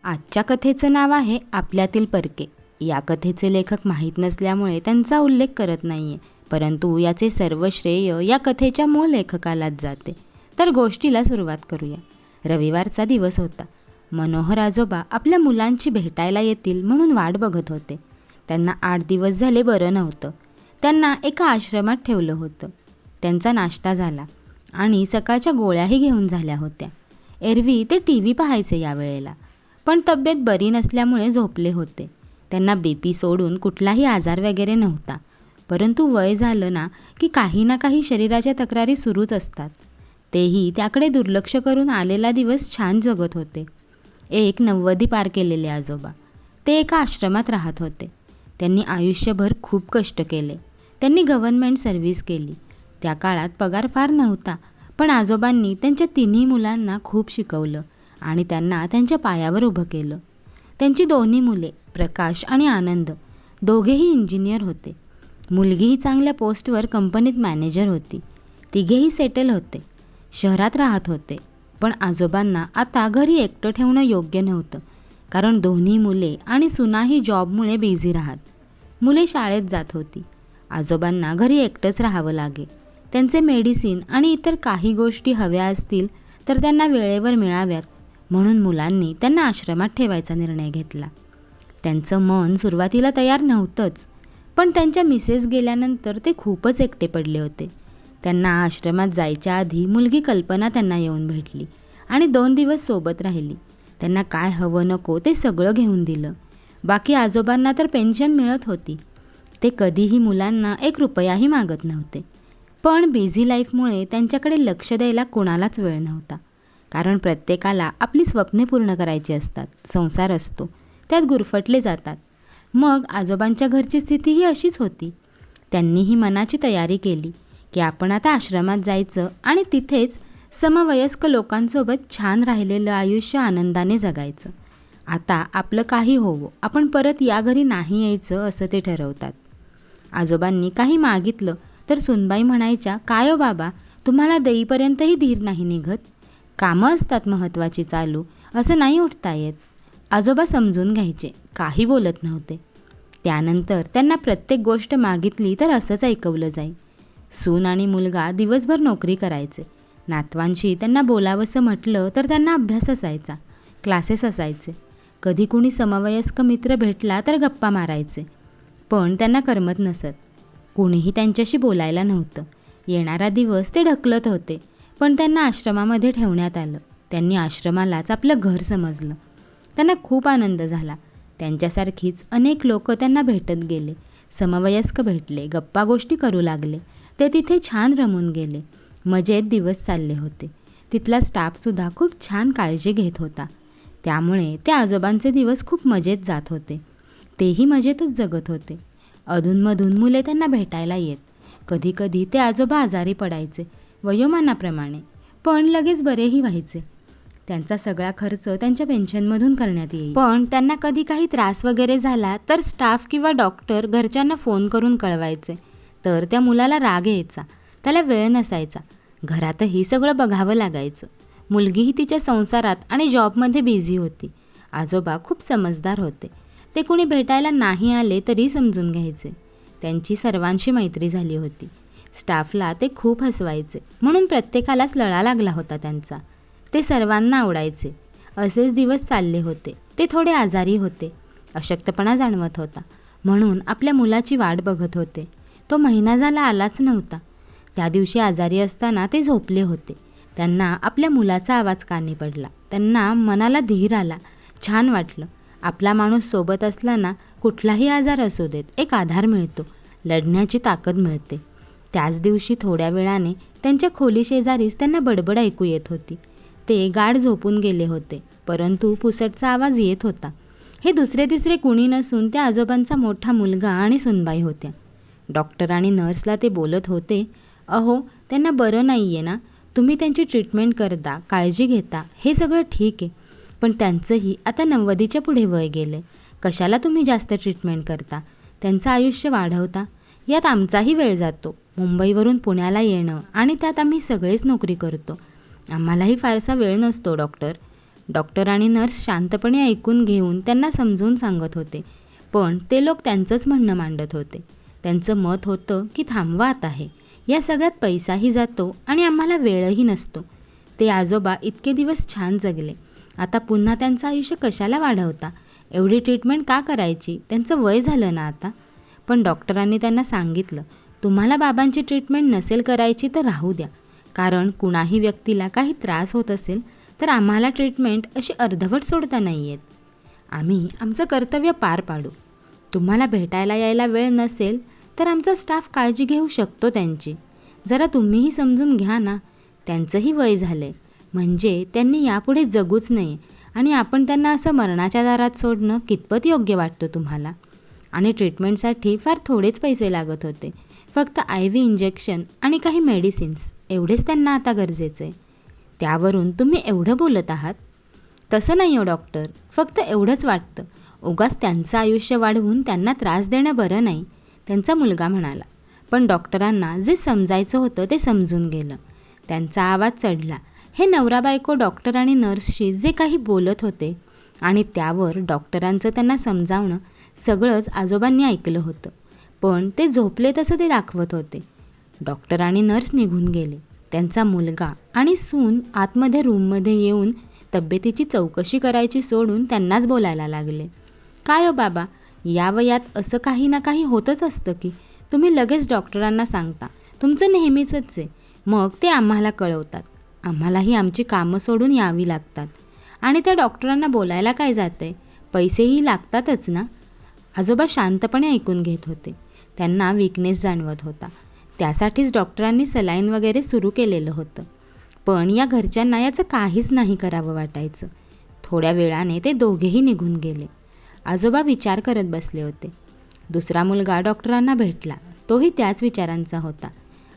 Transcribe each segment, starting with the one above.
आजच्या कथेचं नाव आहे आपल्यातील परके. या कथेचे लेखक माहीत नसल्यामुळे त्यांचा उल्लेख करत नाही आहे, परंतु याचे सर्व श्रेय या कथेच्या मूळ लेखकालाच जाते. तर गोष्टीला सुरुवात करूया. रविवारचा दिवस होता. मनोहर आजोबा आपल्या मुलांची भेटायला येतील म्हणून वाट बघत होते. त्यांना 8 दिवस झाले बरं नव्हतं. त्यांना एका आश्रमात ठेवलं होतं. त्यांचा नाश्ता झाला आणि सकाळच्या गोळ्याही घेऊन झाल्या होत्या. एरवी ते TV पाहायचे यावेळेला, पण तब्येत बरी नसल्यामुळे झोपले होते. त्यांना BP सोडून कुठलाही आजार वगैरे नव्हता, परंतु वय झालं ना की काही ना काही शरीराच्या तक्रारी सुरूच असतात. तेही त्याकडे दुर्लक्ष करून आलेला दिवस छान जगत होते. एक 90 पार केलेले आजोबा. ते एका आश्रमात राहत होते. त्यांनी आयुष्यभर खूप कष्ट केले. त्यांनी गव्हर्नमेंट सर्व्हिस केली. त्या काळात पगार फार नव्हता, पण आजोबांनी त्यांच्या तिन्ही मुलांना खूप शिकवलं आणि त्यांना त्यांच्या पायावर उभं केलं. त्यांची दोन्ही मुले प्रकाश आणि आनंद दोघेही इंजिनियर होते. मुलगीही चांगल्या पोस्टवर कंपनीत मॅनेजर होती. तिघेही सेटल होते, शहरात राहत होते. पण आजोबांना आता घरी एकटं ठेवणं योग्य नव्हतं, कारण दोन्ही मुले आणि सुनाही जॉबमुळे बिझी राहत. मुले शाळेत जात होती. आजोबांना घरी एकटंच राहावं लागे. त्यांचे मेडिसिन आणि इतर काही गोष्टी हव्या असतील तर त्यांना वेळेवर मिळाव्यात, म्हणून मुलांनी त्यांना आश्रमात ठेवायचा निर्णय घेतला. त्यांचं मन सुरुवातीला तयार नव्हतंच, पण त्यांच्या मिसेस गेल्यानंतर ते खूपच एकटे पडले होते. त्यांना आश्रमात जायच्या आधी मुलगी कल्पना त्यांना येऊन भेटली आणि 2 दिवस सोबत राहिली. त्यांना काय हवं नको ते सगळं घेऊन दिलं. बाकी आजोबांना तर पेन्शन मिळत होती. ते कधीही मुलांना 1 रुपयाही मागत नव्हते. पण बिझी लाईफमुळे त्यांच्याकडे लक्ष द्यायला कोणालाच वेळ नव्हता, कारण प्रत्येकाला आपली स्वप्ने पूर्ण करायची असतात. संसार असतो, त्यात गुरफटले जातात. मग आजोबांच्या घरची स्थितीही अशीच होती. त्यांनीही मनाची तयारी केली की आपण आता आश्रमात जायचं आणि तिथेच समवयस्क लोकांसोबत छान राहिलेलं आयुष्य आनंदाने जगायचं. आता आपलं काही होवो, आपण परत या घरी नाही यायचं असं ते ठरवतात. आजोबांनी काही मागितलं तर सुनबाई म्हणायच्या, काय हो बाबा, तुम्हाला देईपर्यंतही धीर नाही निघत? कामं असतात महत्त्वाची चालू, असं नाही उठता येत. आजोबा समजून घ्यायचे, काही बोलत नव्हते. त्यानंतर त्यांना प्रत्येक गोष्ट मागितली तर असंच ऐकवलं जाई. सून आणि मुलगा दिवसभर नोकरी करायचे. नातवांशी त्यांना बोलावंसं म्हटलं तर त्यांना अभ्यास असायचा, क्लासेस असायचे. कधी कुणी समवयस्क मित्र भेटला तर गप्पा मारायचे, पण त्यांना करमत नसत. कुणीही त्यांच्याशी बोलायला नव्हतं. येणारा दिवस ते ढकलत होते, पण त्यांना आश्रमामध्ये ठेवण्यात आलं. त्यांनी आश्रमालाच आपलं घर समजलं. त्यांना खूप आनंद झाला. त्यांच्यासारखीच अनेक लोक त्यांना भेटत गेले. समवयस्क भेटले, गप्पा गोष्टी करू लागले. ते तिथे छान रमून गेले. मजेत दिवस चालले होते. तिथला स्टाफसुद्धा खूप छान काळजी घेत होता. त्यामुळे त्या आजोबांचे दिवस खूप मजेत जात होते. तेही मजेतच जगत होते. अधूनमधून मुले त्यांना भेटायला येत. कधीकधी ते आजोबा आजारी पडायचे वयोमानाप्रमाणे, पण लगेच बरेही व्हायचे. त्यांचा सगळा खर्च त्यांच्या पेन्शनमधून करण्यात येईल. पण त्यांना कधी काही त्रास वगैरे झाला तर स्टाफ किंवा डॉक्टर घरच्यांना फोन करून कळवायचे. तर त्या मुलाला राग यायचा, त्याला वेळ नसायचा. घरातही सगळं बघावं लागायचं. मुलगीही तिच्या संसारात आणि जॉबमध्ये बिझी होती. आजोबा खूप समजदार होते. ते कुणी भेटायला नाही आले तरी समजून घ्यायचे. त्यांची सर्वांशी मैत्री झाली होती. स्टाफला ते खूप हसवायचे, म्हणून प्रत्येकालाच लळा लागला होता त्यांचा. ते सर्वांना आवडायचे. असेच दिवस चालले होते. ते थोडे आजारी होते. अशक्तपणा जाणवत होता, म्हणून आपल्या मुलाची वाट बघत होते. तो महिना झाला आलाच नव्हता. त्या दिवशी आजारी असताना ते झोपले होते. त्यांना आपल्या मुलाचा आवाज कानी पडला. त्यांना मनाला धीर आला. छान वाटलं. आपला माणूस सोबत असला ना, कुठलाही आजार असू देत, एक आधार मिळतो, लढण्याची ताकद मिळते. त्याच दिवशी थोड्या वेळाने त्यांच्या खोलीशेजारीच त्यांना बडबड ऐकू येत होती. ते गाढ झोपून गेले होते, परंतु पुसटचा आवाज येत होता. हे दुसरे तिसरे कुणी नसून त्या आजोबांचा मोठा मुलगा आणि सुनबाई होत्या. डॉक्टर आणि नर्सला ते बोलत होते, अहो, त्यांना बरं नाही आहे ना, तुम्ही त्यांची ट्रीटमेंट करता, काळजी घेता, हे सगळं ठीक आहे, पण त्यांचंही आता 90च्या पुढे वय गेले. कशाला तुम्ही जास्त ट्रीटमेंट करता, त्यांचं आयुष्य वाढवता? यात आमचाही वेळ जातो. मुंबईवरून पुण्याला येणं आणि त्यात आम्ही सगळेच नोकरी करतो. आम्हालाही फारसा वेळ नसतो डॉक्टर. डॉक्टर आणि नर्स शांतपणे ऐकून घेऊन त्यांना समजून सांगत होते, पण ते लोक त्यांचंच म्हणणं मांडत होते. त्यांचं मत होतं की थांबवा आता हे, या सगळ्यात पैसाही जातो आणि आम्हाला वेळही नसतो. ते आजोबा इतके दिवस छान जगले, आता पुन्हा त्यांचं आयुष्य कशाला वाढवता? एवढी ट्रीटमेंट का करायची? त्यांचं वय झालं ना आता. पण डॉक्टरांनी त्यांना सांगितलं, तुम्हाला बाबांची ट्रीटमेंट नसेल करायची तर राहू द्या, कारण कुणाही व्यक्तीला काही त्रास होत असेल तर आम्हाला ट्रीटमेंट अशी अर्धवट सोडता नाही येत. आम्ही आमचं कर्तव्य पार पाडू. तुम्हाला भेटायला यायला वेळ नसेल तर आमचा स्टाफ काळजी घेऊ शकतो त्यांची. जरा तुम्हीही समजून घ्या ना, त्यांचंही वय झालं आहे, म्हणजे त्यांनी यापुढे जगूच नाही आणि आपण त्यांना असं मरणाच्या दारात सोडणं कितपत योग्य वाटतं तुम्हाला? आणि ट्रीटमेंटसाठी फार थोडेच पैसे लागत होते, फक्त IV इंजेक्शन आणि काही मेडिसिन्स एवढेच त्यांना आता गरजेचं आहे. त्यावरून तुम्ही एवढं बोलत आहात? तसं नाही हो डॉक्टर, फक्त एवढंच वाटतं. उगाच त्यांचं आयुष्य वाढवून त्यांना त्रास देणं बरं नाही, त्यांचा मुलगा म्हणाला. पण डॉक्टरांना जे समजायचं होतं ते समजून गेलं. त्यांचा आवाज चढला. हे नवरा बायको डॉक्टर आणि नर्सशी जे काही बोलत होते आणि त्यावर डॉक्टरांचं त्यांना समजावणं सगळंच आजोबांनी ऐकलं होतं. पण ते झोपले तसं ते दाखवत होते. डॉक्टर आणि नर्स निघून गेले. त्यांचा मुलगा आणि सून आतमध्ये रूममध्ये येऊन तब्येतीची चौकशी करायची सोडून त्यांनाच बोलायला लागले. काय हो बाबा, या वयात असं काही ना काही होतच असतं की तुम्ही लगेच डॉक्टरांना सांगता, तुमचं नेहमीचंच आहे. मग ते आम्हाला कळवतात. आम्हालाही आमची कामं सोडून यावी लागतात आणि त्या डॉक्टरांना बोलायला काय जातंय, पैसेही लागतातच ना. आजोबा शांतपणे ऐकून घेत होते. त्यांना वीकनेस जाणवत होता. त्यासाठीच डॉक्टरांनी सलाईन वगैरे सुरू केलेलं होतं. पण या घरच्यांना याचं काहीच नाही करावं वाटायचं. थोड्या वेळाने ते दोघेही निघून गेले. आजोबा विचार करत बसले होते. दुसरा मुलगा डॉक्टरांना भेटला. तोही त्याच विचारांचा होता.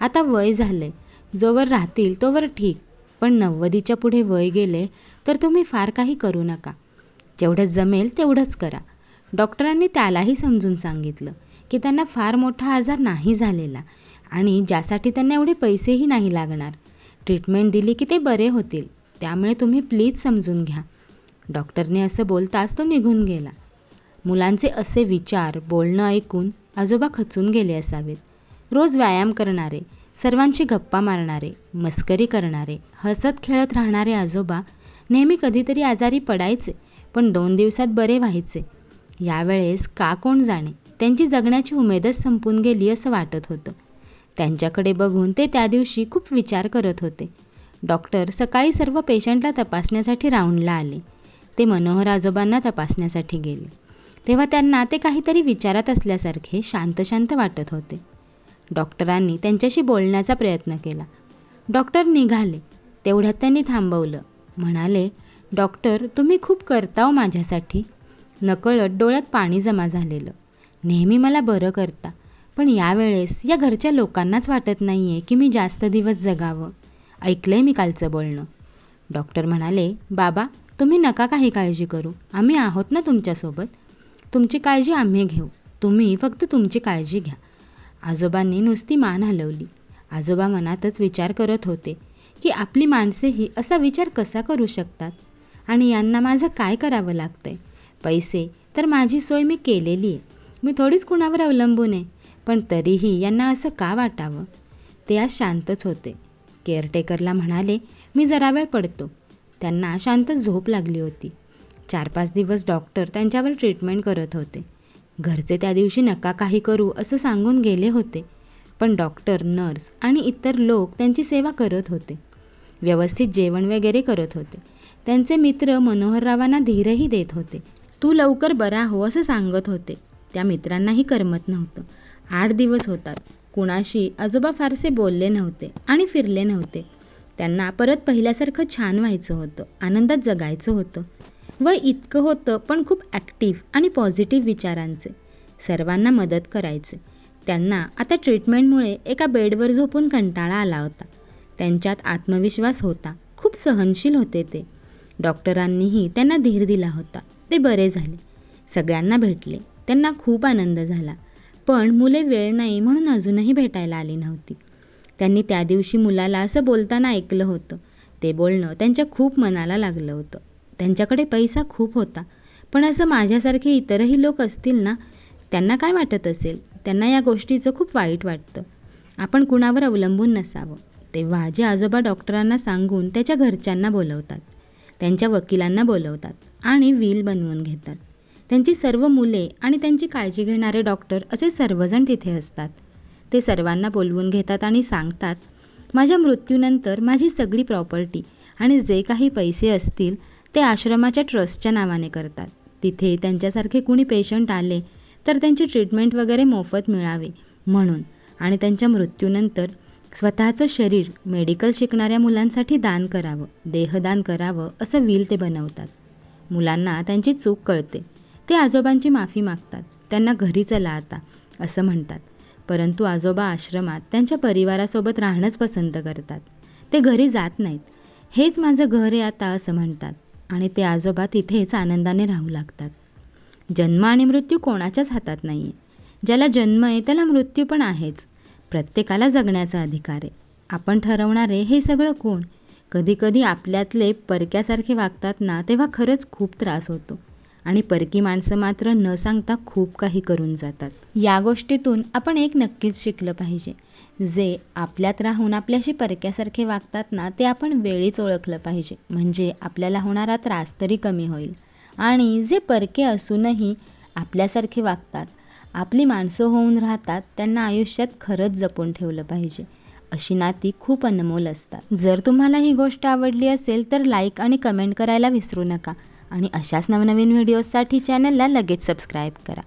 आता वय झाले, जोवर राहतील तोवर ठीक, पण 90च्या पुढे वय गेले तर तुम्ही फार काही करू नका. जेवढं जमेल तेवढंच करा. डॉक्टरांनी त्यालाही समजून सांगितलं की त्यांना फार मोठा आजार नाही झालेला आणि ज्यासाठी त्यांना एवढे पैसेही नाही लागणार. ट्रीटमेंट दिली की ते बरे होतील, त्यामुळे तुम्ही प्लीज समजून घ्या. डॉक्टरने असं बोलताच तो निघून गेला. मुलांचे असे विचार, बोलणं ऐकून आजोबा खचून गेले असावेत. रोज व्यायाम करणारे, सर्वांशी गप्पा मारणारे, मस्करी करणारे, हसत खेळत राहणारे आजोबा नेहमी कधीतरी आजारी पडायचे, पण 2 दिवसात बरे व्हायचे. यावेळेस का कोण जाणे, त्यांची जगण्याची उमेदच संपून गेली असं वाटत होतं. त्यांच्याकडे बघून ते त्या दिवशी खूप विचार करत होते. डॉक्टर सकाळी सर्व पेशंटला तपासण्यासाठी राऊंडला आले. ते मनोहर आजोबांना तपासण्यासाठी गेले. तेव्हा त्यांना ते काहीतरी विचारात असल्यासारखे शांत शांत वाटत होते. डॉक्टरांनी त्यांच्याशी बोलण्याचा प्रयत्न केला. डॉक्टर निघाले. तेवढ्यात त्यांनी थांबवलं. म्हणाले, डॉक्टर तुम्ही खूप करता हो माझ्यासाठी. नकळत डोळ्यात पाणी जमा झालेलं. नेहमी मला बरं करता, पण यावेळेस या घरच्या लोकांनाच वाटत नाही आहे की मी जास्त दिवस जगावं. ऐकलंय मी कालचं बोलणं. डॉक्टर म्हणाले, बाबा तुम्ही नका काही काळजी करू, आम्ही आहोत ना तुमच्यासोबत. तुमची काळजी आम्ही घेऊ, तुम्ही फक्त तुमची काळजी घ्या. आजोबांनी नुसती मान हलवली. आजोबा मनातच विचार करत होते की आपली माणसेही असा विचार कसा करू शकतात आणि यांना माझं काय करावं लागतंय. पैसे तर माझी सोय मी केलेली आहे, मी थोडीच कुणावर अवलंबून आहे, पण तरीही यांना असं का वाटावं. ते आज शांतच होते. केअरटेकरला म्हणाले, मी जरा वेळ पडतो. त्यांना शांत झोप लागली होती. 4-5 दिवस डॉक्टर त्यांच्यावर ट्रीटमेंट करत होते. घरचे त्या दिवशी नका काही करू असं सांगून गेले होते, पण डॉक्टर, नर्स आणि इतर लोक त्यांची सेवा करत होते. व्यवस्थित जेवण वगैरे करत होते. त्यांचे मित्र मनोहररावांना धीरही देत होते. तू लवकर बरा हो असं सांगत होते. त्या मित्रांनाही करमत नव्हतं. 8 दिवस होतात. कुणाशी आजोबा फारसे बोलले नव्हते आणि फिरले नव्हते. त्यांना परत पहिल्यासारखं छान व्हायचं होतं, आनंदात जगायचं होतं. वय इतकं होतं पण खूप ॲक्टिव्ह आणि पॉझिटिव्ह विचारांचे. सर्वांना मदत करायचे. त्यांना आता ट्रीटमेंटमुळे एका बेडवर झोपून कंटाळा आला होता. त्यांच्यात आत्मविश्वास होता. खूप सहनशील होते ते. डॉक्टरांनीही त्यांना धीर दिला होता. ते बरे झाले. सगळ्यांना भेटले. त्यांना खूप आनंद झाला. पण मुले वेळ नाही म्हणून अजूनही भेटायला आली नव्हती. त्यांनी त्या दिवशी मुलाला असं बोलताना ऐकलं होतं. ते बोलणं त्यांच्या खूप मनाला लागलं होतं. त्यांच्याकडे पैसा खूप होता, पण असं माझ्यासारखे इतरही लोक असतील ना, त्यांना काय वाटत असेल? त्यांना या गोष्टीचं खूप वाईट वाटतं. आपण कुणावर अवलंबून नसावं. तेव्हा आजी आजोबा डॉक्टरांना सांगून त्याच्या घरच्यांना बोलवतात, त्यांच्या वकिलांना बोलवतात आणि विल बनवून घेतात. त्यांची सर्व मुले आणि त्यांची काळजी घेणारे डॉक्टर असे सर्वजण तिथे असतात. ते सर्वांना बोलवून घेतात आणि सांगतात, माझ्या मृत्यूनंतर माझी सगळी प्रॉपर्टी आणि जे काही पैसे असतील ते आश्रमाच्या ट्रस्टच्या नावाने करतात. तिथे त्यांच्यासारखे कुणी पेशंट आले तर त्यांची ट्रीटमेंट वगैरे मोफत मिळावी म्हणून, आणि त्यांच्या मृत्यूनंतर स्वतःचं शरीर मेडिकल शिकणाऱ्या मुलांसाठी दान करावं, देहदान करावं असं विल ते बनवतात. मुलांना त्यांची चूक कळते. ते आजोबांची माफी मागतात. त्यांना घरी चला आता असं म्हणतात. परंतु आजोबा आश्रमात त्यांच्या परिवारासोबत राहणंच पसंत करतात. ते घरी जात नाहीत. हेच माझं घर आहे आता असं म्हणतात आणि ते आजोबा तिथेच आनंदाने राहू लागतात. जन्म आणि मृत्यू कोणाच्याच हातात नाही आहे. ज्याला जन्म आहे त्याला मृत्यू पण आहेच. प्रत्येकाला जगण्याचा अधिकार आहे. आपण ठरवणारे हे सगळं कोण? कधीकधी आपल्यातले परक्यासारखे वागतात ना, तेव्हा खरंच खूप त्रास होतो. आणि परकी माणसं मात्र न सांगता खूप काही करून जातात. या गोष्टीतून आपण एक नक्कीच शिकलं पाहिजे. जे आपल्यात राहून आपल्याशी परक्यासारखे वागतात ना, ते आपण वेळीच ओळखलं पाहिजे. म्हणजे आपल्याला होणारा त्रास तरी कमी होईल. आणि जे परके असूनही आपल्यासारखे वागतात, आपली माणसं होऊन राहतात, त्यांना आयुष्यात खरंच जपून ठेवलं पाहिजे. अशी नाती खूप अनमोल असतात. जर तुम्हाला ही गोष्ट आवडली असेल तर लाईक आणि कमेंट करायला विसरू नका. आणि अशाच नवनवीन व्हिडिओजसाठी चॅनलला लगेच सबस्क्राईब करा.